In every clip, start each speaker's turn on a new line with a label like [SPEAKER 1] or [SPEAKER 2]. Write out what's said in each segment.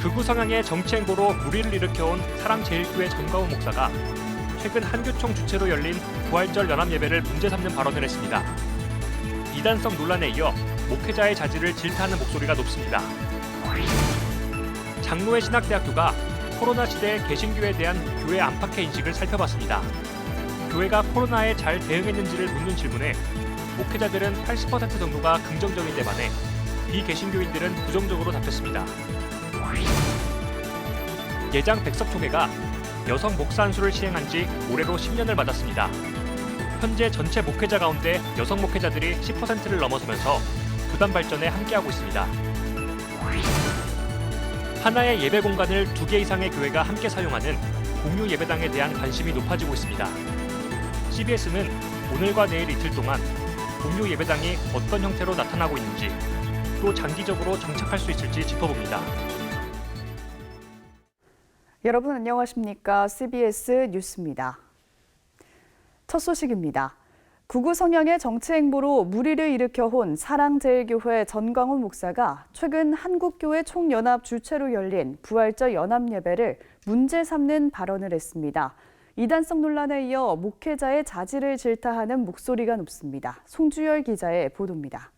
[SPEAKER 1] 극우 성향의 정치 행보로 물의를 일으켜온 사랑제일교회 전광훈 목사가 최근 한교총 주최로 열린 부활절 연합예배를 문제 삼는 발언을 했습니다. 이단성 논란에 이어 목회자의 자질을 질타하는 목소리가 높습니다. 장로회 신학대학교가 코로나 시대의 개신교에 대한 교회 안팎의 인식을 살펴봤습니다. 교회가 코로나에 잘 대응했는지를 묻는 질문에 목회자들은 80% 정도가 긍정적인 데 반해 비개신교인들은 부정적으로 답했습니다. 예장 백석총회가 여성 목사 안수를 시행한 지 올해로 10년을 맞았습니다. 현재 전체 목회자 가운데 여성 목회자들이 10%를 넘어서면서 부담 발전에 함께하고 있습니다. 하나의 예배 공간을 2개 이상의 교회가 함께 사용하는 공유 예배당에 대한 관심이 높아지고 있습니다. CBS는 오늘과 내일 이틀 동안 공유 예배당이 어떤 형태로 나타나고 있는지, 또 장기적으로 정착할 수 있을지 짚어봅니다.
[SPEAKER 2] 여러분 안녕하십니까? CBS 뉴스입니다. 첫 소식입니다. 극우 성향의 정치 행보로 물의를 일으켜온 사랑제일교회 전광훈 목사가 최근 한국교회 총연합 주최로 열린 부활절 연합예배를 문제 삼는 발언을 했습니다. 이단성 논란에 이어 목회자의 자질을 질타하는 목소리가 높습니다. 송주열 기자의 보도입니다.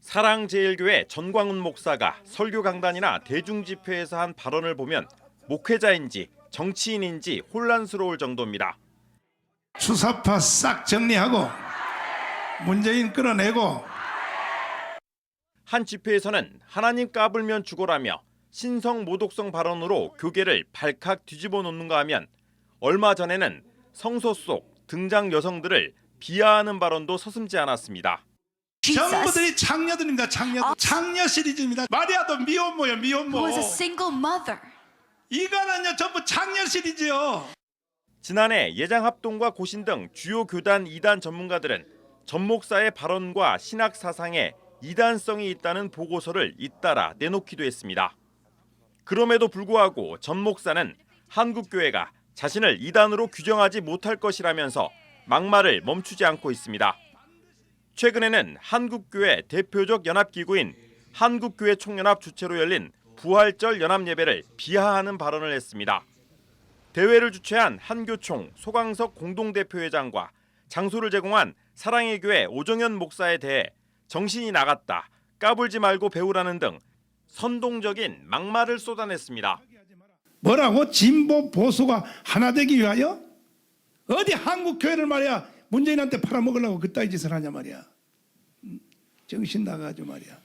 [SPEAKER 3] 사랑제일교회 전광훈 목사가 설교 강단이나 대중집회에서 한 발언을 보면 목회자인지 정치인인지 혼란스러울 정도입니다.
[SPEAKER 4] 주사파 싹 정리하고 문재인 끌어내고.
[SPEAKER 3] 한 집회에서는 하나님 까불면 죽어라며 신성 모독성 발언으로 교계를 발칵 뒤집어 놓는가 하면 얼마 전에는 성소 속 등장 여성들을 비하하는 발언도 서슴지 않았습니다.
[SPEAKER 4] 전부들이 장녀들입니다. 장녀 시리즈입니다. 마리아도 미혼모요, 미혼모.
[SPEAKER 5] Who was a single mother.
[SPEAKER 4] 이거는요 전부 장녀 시리즈요.
[SPEAKER 3] 지난해 예장합동과 고신 등 주요 교단 이단 전문가들은 전 목사의 발언과 신학 사상에 이단성이 있다는 보고서를 잇따라 내놓기도 했습니다. 그럼에도 불구하고 전 목사는 한국교회가 자신을 이단으로 규정하지 못할 것이라면서 막말을 멈추지 않고 있습니다. 최근에는 한국교회 대표적 연합기구인 한국교회 총연합 주최로 열린 부활절 연합예배를 비하하는 발언을 했습니다. 대회를 주최한 한교총 소강석 공동대표회장과 장소를 제공한 사랑의 교회 오정현 목사에 대해 정신이 나갔다, 까불지 말고 배우라는 등 선동적인 막말을 쏟아냈습니다.
[SPEAKER 4] 뭐라고? 진보 보수가 하나 되기 위하여? 어디 한국교회를 말이야 문재인한테 팔아먹으려고 그따위 짓을 하냐 말이야. 정신 나가죠 말이야.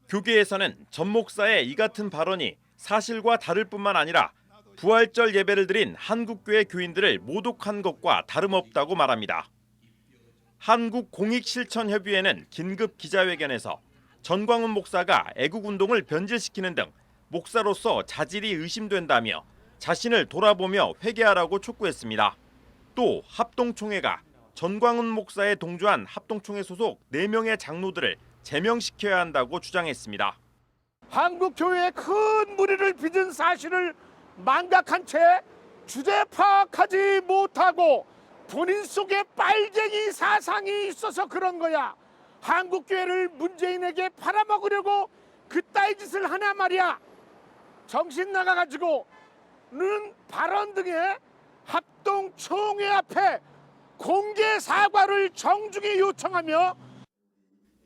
[SPEAKER 3] 교계에서는 전 목사의 이 같은 발언이 사실과 다를 뿐만 아니라 부활절 예배를 드린 한국교회 교인들을 모독한 것과 다름없다고 말합니다. 한국공익실천협의회는 긴급 기자회견에서 전광훈 목사가 애국운동을 변질시키는 등 목사로서 자질이 의심된다며 자신을 돌아보며 회개하라고 촉구했습니다. 또 합동총회가 전광훈 목사에 동조한 합동총회 소속 4명의 장로들을 제명시켜야 한다고 주장했습니다.
[SPEAKER 6] 한국교회에 큰 무리를 빚은 사실을 망각한 채 주제 파악하지 못하고 본인 속에 빨갱이 사상이 있어서 그런 거야. 한국교회를 문재인에게 팔아먹으려고 그따위 짓을 하나 말이야. 정신 나가가지고 는 발언 등에 합동총회 앞에 공개 사과를 정중히 요청하며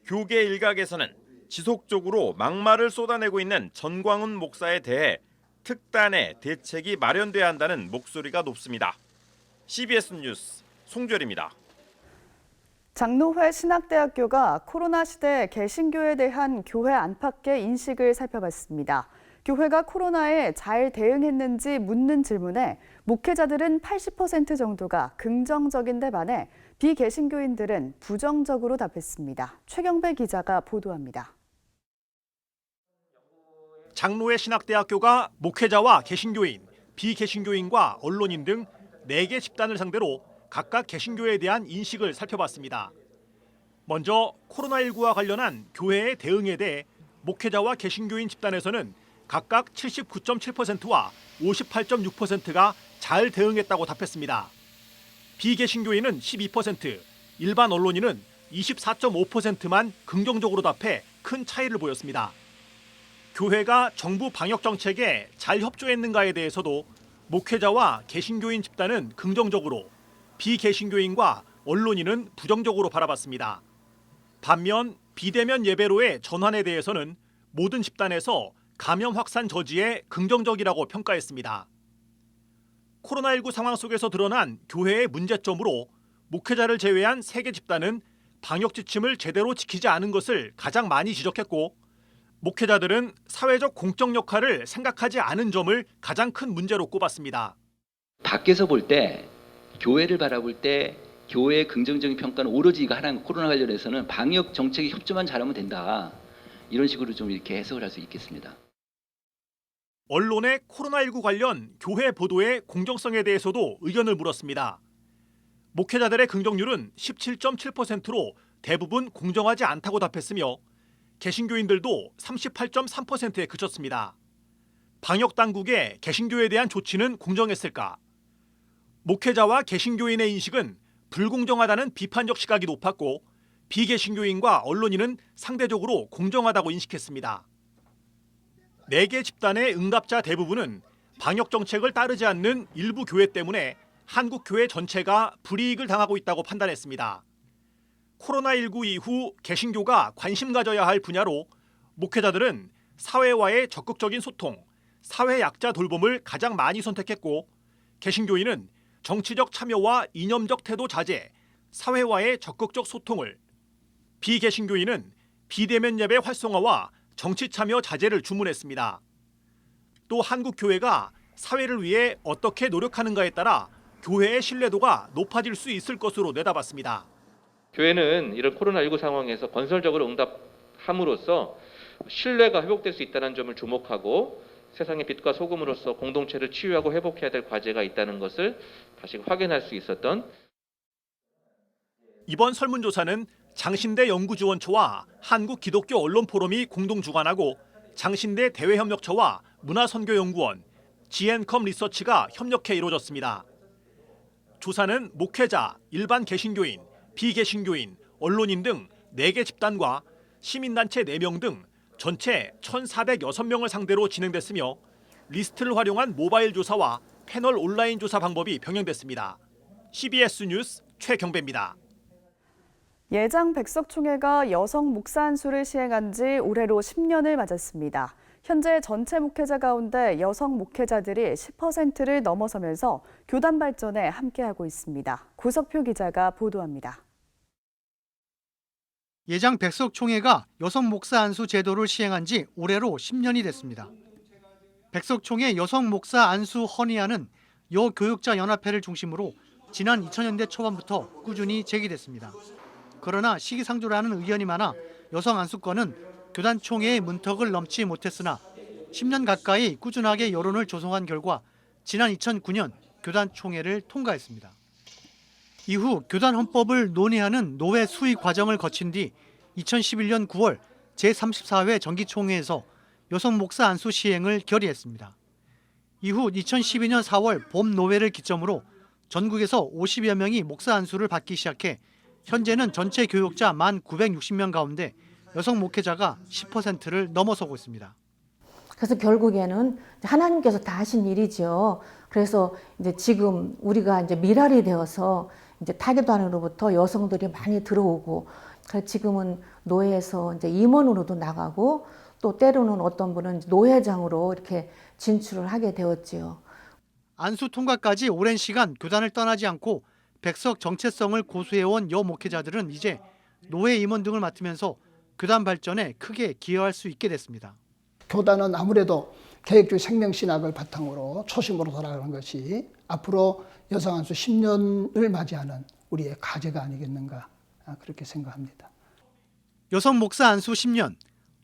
[SPEAKER 3] 교계 일각에서는 지속적으로 막말을 쏟아내고 있는 전광훈 목사에 대해 특단의 대책이 마련돼야 한다는 목소리가 높습니다. CBS 뉴스 송주열입니다.
[SPEAKER 2] 장로회 신학대학교가 코로나 시대 개신교에 대한 교회 안팎의 인식을 살펴봤습니다. 교회가 코로나에 잘 대응했는지 묻는 질문에 목회자들은 80% 정도가 긍정적인 데 반해 비개신교인들은 부정적으로 답했습니다. 최경배 기자가 보도합니다.
[SPEAKER 7] 장로회 신학대학교가 목회자와 개신교인, 비개신교인과 언론인 등 4개 집단을 상대로 각각 개신교에 대한 인식을 살펴봤습니다. 먼저 코로나19와 관련한 교회의 대응에 대해 목회자와 개신교인 집단에서는 각각 79.7%와 58.6%가 잘 대응했다고 답했습니다. 비개신교인은 12%, 일반 언론인은 24.5%만 긍정적으로 답해 큰 차이를 보였습니다. 교회가 정부 방역 정책에 잘 협조했는가에 대해서도 목회자와 개신교인 집단은 긍정적으로, 비개신교인과 언론인은 부정적으로 바라봤습니다. 반면 비대면 예배로의 전환에 대해서는 모든 집단에서 감염 확산 저지에 긍정적이라고 평가했습니다. 코로나19 상황 속에서 드러난 교회의 문제점으로 목회자를 제외한 3개 집단은 방역 지침을 제대로 지키지 않은 것을 가장 많이 지적했고, 목회자들은 사회적 공적 역할을 생각하지 않은 점을 가장 큰 문제로 꼽았습니다.
[SPEAKER 5] 밖에서 볼 때, 교회를 바라볼 때 교회의 긍정적인 평가는 오로지 이거 하나님 코로나 관련해서는 방역 정책에 협조만 잘하면 된다. 이런 식으로 좀 이렇게 해석을 할 수 있겠습니다.
[SPEAKER 7] 언론의 코로나19 관련 교회 보도의 공정성에 대해서도 의견을 물었습니다. 목회자들의 긍정률은 17.7%로 대부분 공정하지 않다고 답했으며 개신교인들도 38.3%에 그쳤습니다. 방역 당국의 개신교에 대한 조치는 공정했을까? 목회자와 개신교인의 인식은 불공정하다는 비판적 시각이 높았고, 비개신교인과 언론인은 상대적으로 공정하다고 인식했습니다. 4개 집단의 응답자 대부분은 방역 정책을 따르지 않는 일부 교회 때문에 한국 교회 전체가 불이익을 당하고 있다고 판단했습니다. 코로나19 이후 개신교가 관심 가져야 할 분야로 목회자들은 사회와의 적극적인 소통, 사회 약자 돌봄을 가장 많이 선택했고, 개신교인은 정치적 참여와 이념적 태도 자제, 사회와의 적극적 소통을, 비개신교인은 비대면 예배 활성화와 정치 참여 자제를 주문했습니다. 또 한국 교회가 사회를 위해 어떻게 노력하는가에 따라 교회의 신뢰도가 높아질 수 있을 것으로 내다봤습니다.
[SPEAKER 8] 교회는 이런 코로나19 상황에서 건설적으로 응답함으로써 신뢰가 회복될 수 있다는 점을 주목하고 세상의 빛과 소금으로서 공동체를 치유하고 회복해야 될 과제가 있다는 것을 다시 확인할 수 있었던.
[SPEAKER 7] 이번 설문조사는 장신대 연구지원처와 한국기독교언론포럼이 공동 주관하고 장신대 대외협력처와 문화선교연구원, GN컴 리서치가 협력해 이루어졌습니다. 조사는 목회자, 일반 개신교인, 비개신교인, 언론인 등 4개 집단과 시민단체 4명 등 전체 1,406명을 상대로 진행됐으며, 리스트를 활용한 모바일 조사와 패널 온라인 조사 방법이 병행됐습니다. CBS 뉴스 최경배입니다.
[SPEAKER 2] 예장 백석총회가 여성 목사 안수를 시행한 지 올해로 10년을 맞았습니다. 현재 전체 목회자 가운데 여성 목회자들이 10%를 넘어서면서 교단 발전에 함께하고 있습니다. 고석표 기자가 보도합니다.
[SPEAKER 9] 예장 백석총회가 여성 목사 안수 제도를 시행한 지 올해로 10년이 됐습니다. 백석총회 여성 목사 안수 헌의안은 여교육자 연합회를 중심으로 지난 2000년대 초반부터 꾸준히 제기됐습니다. 그러나 시기상조라는 의견이 많아 여성 안수권은 교단 총회의 문턱을 넘지 못했으나 10년 가까이 꾸준하게 여론을 조성한 결과 지난 2009년 교단 총회를 통과했습니다. 이후 교단 헌법을 논의하는 노회 수의 과정을 거친 뒤 2011년 9월 제34회 정기총회에서 여성 목사 안수 시행을 결의했습니다. 이후 2012년 4월 봄 노회를 기점으로 전국에서 50여 명이 목사 안수를 받기 시작해 현재는 전체 교육자 1,960명 가운데 여성 목회자가 10%를 넘어서고 있습니다.
[SPEAKER 10] 그래서 결국에는 하나님께서 다 하신 일이죠. 그래서 이제 지금 우리가 이제 미랄이 되어서 이제 타계단으로부터 여성들이 많이 들어오고, 지금은 노회에서 이제 임원으로도 나가고, 또 때로는 어떤 분은 노회장으로 이렇게 진출을 하게 되었지요.
[SPEAKER 9] 안수 통과까지 오랜 시간 교단을 떠나지 않고 백석 정체성을 고수해온 여 목회자들은 이제 노회 임원 등을 맡으면서 교단 발전에 크게 기여할 수 있게 됐습니다.
[SPEAKER 11] 교단은 아무래도 개혁주의 생명신학을 바탕으로 초심으로 돌아가는 것이 앞으로 여성 안수 10년을 맞이하는 우리의 과제가 아니겠는가, 그렇게 생각합니다.
[SPEAKER 9] 여성 목사 안수 10년,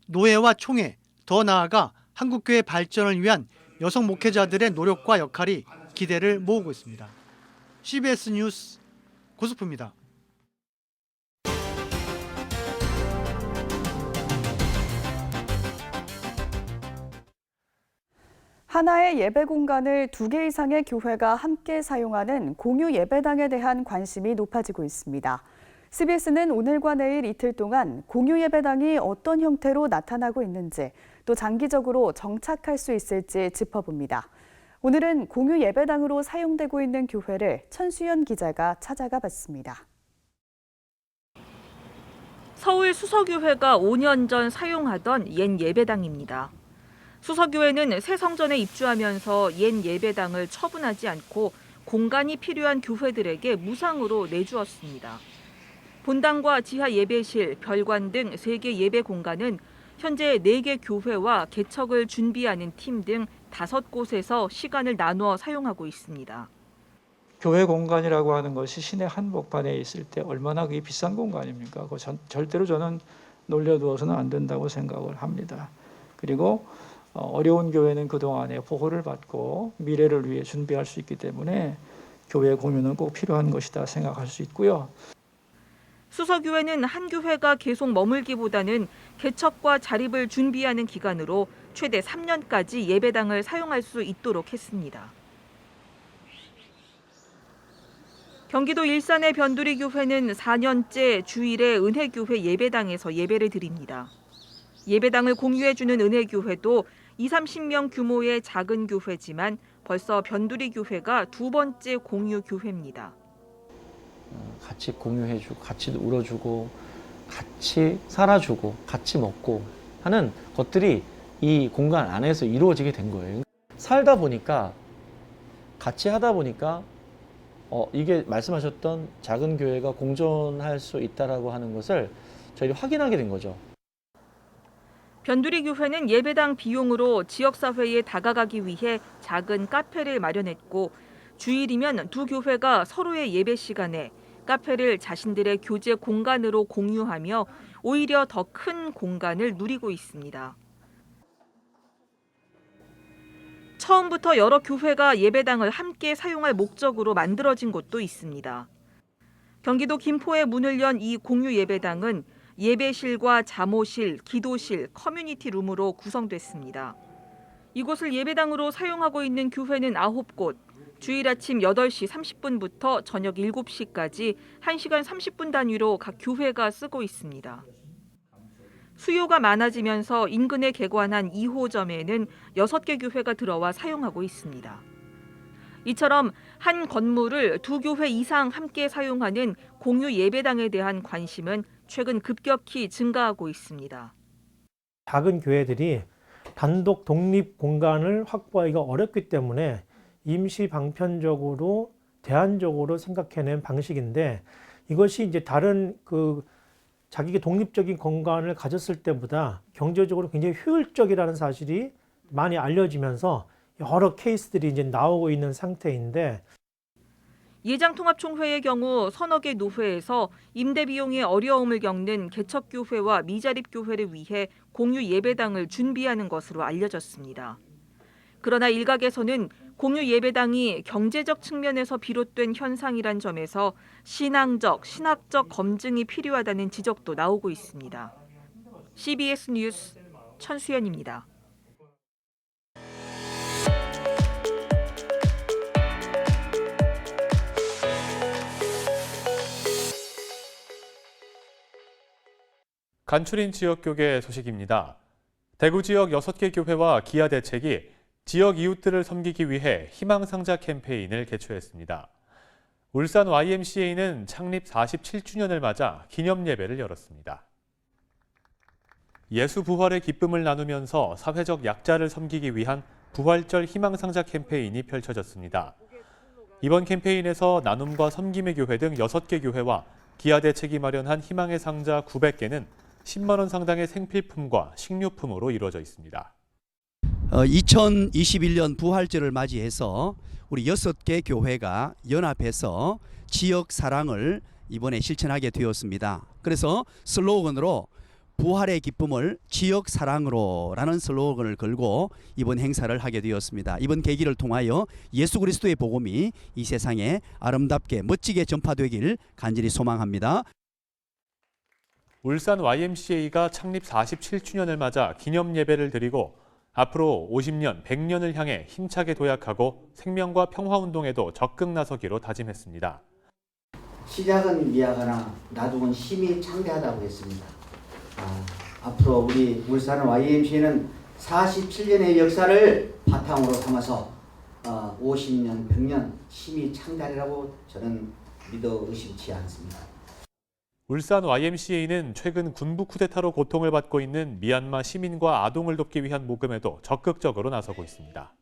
[SPEAKER 9] 노회와 총회, 더 나아가 한국교회 발전을 위한 여성 목회자들의 노력과 역할이 기대를 모으고 있습니다. CBS 뉴스 고석표입니다.
[SPEAKER 2] 하나의 예배 공간을 2개 이상의 교회가 함께 사용하는 공유 예배당에 대한 관심이 높아지고 있습니다. CBS는 오늘과 내일 이틀 동안 공유 예배당이 어떤 형태로 나타나고 있는지, 또 장기적으로 정착할 수 있을지 짚어봅니다. 오늘은 공유 예배당으로 사용되고 있는 교회를 천수연 기자가 찾아가 봤습니다.
[SPEAKER 12] 서울 수서교회가 5년 전 사용하던 옛 예배당입니다. 수서교회는 새 성전에 입주하면서 옛 예배당을 처분하지 않고 공간이 필요한 교회들에게 무상으로 내주었습니다. 본당과 지하 예배실, 별관 등 3개 예배 공간은 현재 4개 교회와 개척을 준비하는 팀 등 5곳에서 시간을 나누어 사용하고 있습니다.
[SPEAKER 13] 교회 공간이라고 하는 것이 시내 한복판에 있을 때 얼마나 그게 비싼 공간입니까? 절대로 저는 놀려두어서는 안 된다고 생각을 합니다. 그리고 어려운 교회는 그동안에 보호를 받고 미래를 위해 준비할 수 있기 때문에 교회 공유는 꼭 필요한 것이다 생각할 수 있고요.
[SPEAKER 12] 수서교회는 한 교회가 계속 머물기보다는 개척과 자립을 준비하는 기간으로 최대 3년까지 예배당을 사용할 수 있도록 했습니다. 경기도 일산의 변두리 교회는 4년째 주일에 은혜교회 예배당에서 예배를 드립니다. 예배당을 공유해주는 은혜교회도 20-30명 규모의 작은 교회지만 벌써 변두리 교회가 2번째 공유 교회입니다.
[SPEAKER 14] 같이 공유해주고, 같이 울어주고, 같이 살아주고, 같이 먹고 하는 것들이 이 공간 안에서 이루어지게 된 거예요. 살다 보니까, 같이 하다 보니까 이게 말씀하셨던 작은 교회가 공존할 수 있다라고 하는 것을 저희가 확인하게 된 거죠.
[SPEAKER 12] 변두리 교회는 예배당 비용으로 지역사회에 다가가기 위해 작은 카페를 마련했고, 주일이면 두 교회가 서로의 예배 시간에 카페를 자신들의 교제 공간으로 공유하며 오히려 더 큰 공간을 누리고 있습니다. 처음부터 여러 교회가 예배당을 함께 사용할 목적으로 만들어진 곳도 있습니다. 경기도 김포에 문을 연 이 공유 예배당은 예배실과 잠옷실, 기도실, 커뮤니티 룸으로 구성됐습니다. 이곳을 예배당으로 사용하고 있는 교회는 9곳, 주일 아침 8시 30분부터 저녁 7시까지 1시간 30분 단위로 각 교회가 쓰고 있습니다. 수요가 많아지면서 인근에 개관한 2호점에는 6개 교회가 들어와 사용하고 있습니다. 이처럼 한 건물을 두 교회 이상 함께 사용하는 공유 예배당에 대한 관심은 최근 급격히 증가하고 있습니다.
[SPEAKER 15] 작은 교회들이 단독 독립 공간을 확보하기가 어렵기 때문에 임시 방편적으로 대안적으로 생각해낸 방식인데, 이것이 이제 다른 자기가 독립적인 공간을 가졌을 때보다 경제적으로 굉장히 효율적이라는 사실이 많이 알려지면서 여러 케이스들이 이제 나오고 있는 상태인데,
[SPEAKER 12] 예장통합총회의 경우 서너 개 노회에서 임대 비용의 어려움을 겪는 개척교회와 미자립교회를 위해 공유 예배당을 준비하는 것으로 알려졌습니다. 그러나 일각에서는 공유 예배당이 경제적 측면에서 비롯된 현상이란 점에서 신앙적, 신학적 검증이 필요하다는 지적도 나오고 있습니다. CBS 뉴스 천수연입니다.
[SPEAKER 16] 간추린 지역교계 소식입니다. 대구 지역 6개 교회와 기아 대책이 지역 이웃들을 섬기기 위해 희망상자 캠페인을 개최했습니다. 울산 YMCA는 창립 47주년을 맞아 기념 예배를 열었습니다. 예수 부활의 기쁨을 나누면서 사회적 약자를 섬기기 위한 부활절 희망상자 캠페인이 펼쳐졌습니다. 이번 캠페인에서 나눔과 섬김의 교회 등 6개 교회와 기아 대책이 마련한 희망의 상자 900개는 10만 원 상당의 생필품과 식료품으로 이루어져 있습니다.
[SPEAKER 17] 2021년 부활절을 맞이해서 우리 6개 교회가 연합해서 지역 사랑을 이번에 실천하게 되었습니다. 그래서 슬로건으로 부활의 기쁨을 지역 사랑으로 라는 슬로건을 걸고 이번 행사를 하게 되었습니다. 이번 계기를 통하여 예수 그리스도의 복음이 이 세상에 아름답게 멋지게 전파되길 간절히 소망합니다.
[SPEAKER 16] 울산 YMCA가 창립 47주년을 맞아 기념 예배를 드리고 앞으로 50년, 100년을 향해 힘차게 도약하고 생명과 평화운동에도 적극 나서기로 다짐했습니다.
[SPEAKER 18] 시작은 미약하나 나중은 힘이 창대하다고 했습니다. 앞으로 우리 울산 YMCA는 47년의 역사를 바탕으로 삼아서 50년, 100년 힘이 창대하리라고 저는 믿어 의심치 않습니다.
[SPEAKER 16] 울산 YMCA는 최근 군부 쿠데타로 고통을 받고 있는 미얀마 시민과 아동을 돕기 위한 모금에도 적극적으로 나서고 있습니다.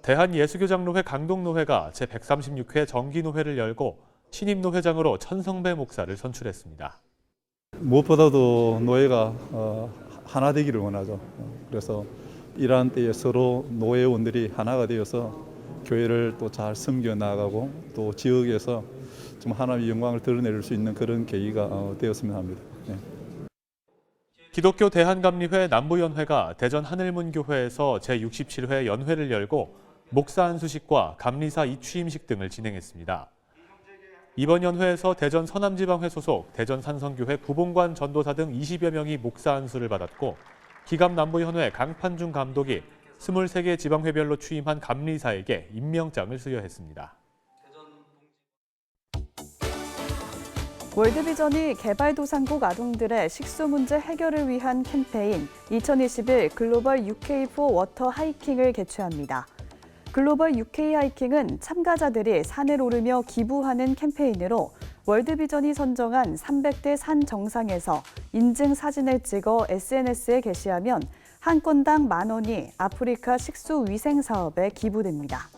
[SPEAKER 16] 대한예수교장로회 강동노회가 제136회 정기노회를 열고 신임노회장으로 천성배 목사를 선출했습니다.
[SPEAKER 19] 무엇보다도 노예가 하나 되기를 원하죠. 그래서 이러한 때에 서로 노예원들이 하나가 되어서 교회를 또 잘 섬겨 나가고 또 지역에서 좀 하나님의 영광을 드러낼 수 있는 그런 계기가 되었으면 합니다. 네.
[SPEAKER 16] 기독교 대한감리회 남부연회가 대전 하늘문교회에서 제67회 연회를 열고 목사 안수식과 감리사 이취임식 등을 진행했습니다. 이번 연회에서 대전 서남지방회 소속 대전 산성교회 구봉관 전도사 등 20여 명이 목사 안수를 받았고 기감남부연회 강판중 감독이 23개 지방회별로 취임한 감리사에게 임명장을 수여했습니다.
[SPEAKER 2] 월드비전이 개발도상국 아동들의 식수 문제 해결을 위한 캠페인 2021 글로벌 UK4 워터 하이킹을 개최합니다. 글로벌 UK 하이킹은 참가자들이 산을 오르며 기부하는 캠페인으로 월드비전이 선정한 300대 산 정상에서 인증 사진을 찍어 SNS에 게시하면 한 건당 10,000원이 아프리카 식수 위생 사업에 기부됩니다.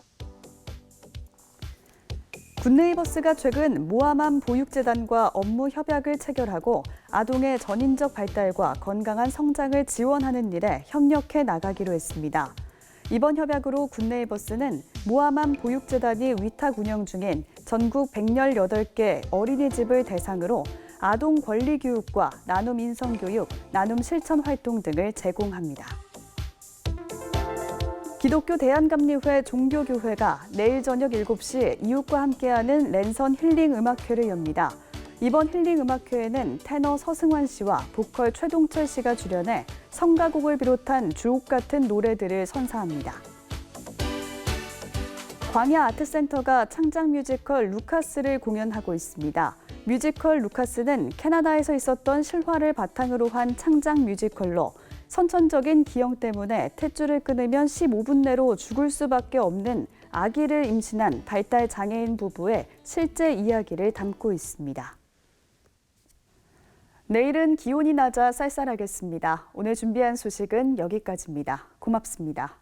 [SPEAKER 2] 굿네이버스가 최근 모아맘 보육재단과 업무 협약을 체결하고 아동의 전인적 발달과 건강한 성장을 지원하는 일에 협력해 나가기로 했습니다. 이번 협약으로 굿네이버스는 모아맘 보육재단이 위탁 운영 중인 전국 118개 어린이집을 대상으로 아동 권리 교육과 나눔 인성 교육, 나눔 실천 활동 등을 제공합니다. 기독교 대한감리회 종교교회가 내일 저녁 7시 이웃과 함께하는 랜선 힐링 음악회를 엽니다. 이번 힐링 음악회에는 테너 서승환 씨와 보컬 최동철 씨가 출연해 성가곡을 비롯한 주옥 같은 노래들을 선사합니다. 광야 아트센터가 창작 뮤지컬 루카스를 공연하고 있습니다. 뮤지컬 루카스는 캐나다에서 있었던 실화를 바탕으로 한 창작 뮤지컬로 선천적인 기형 때문에 탯줄을 끊으면 15분 내로 죽을 수밖에 없는 아기를 임신한 발달 장애인 부부의 실제 이야기를 담고 있습니다. 내일은 기온이 낮아 쌀쌀하겠습니다. 오늘 준비한 소식은 여기까지입니다. 고맙습니다.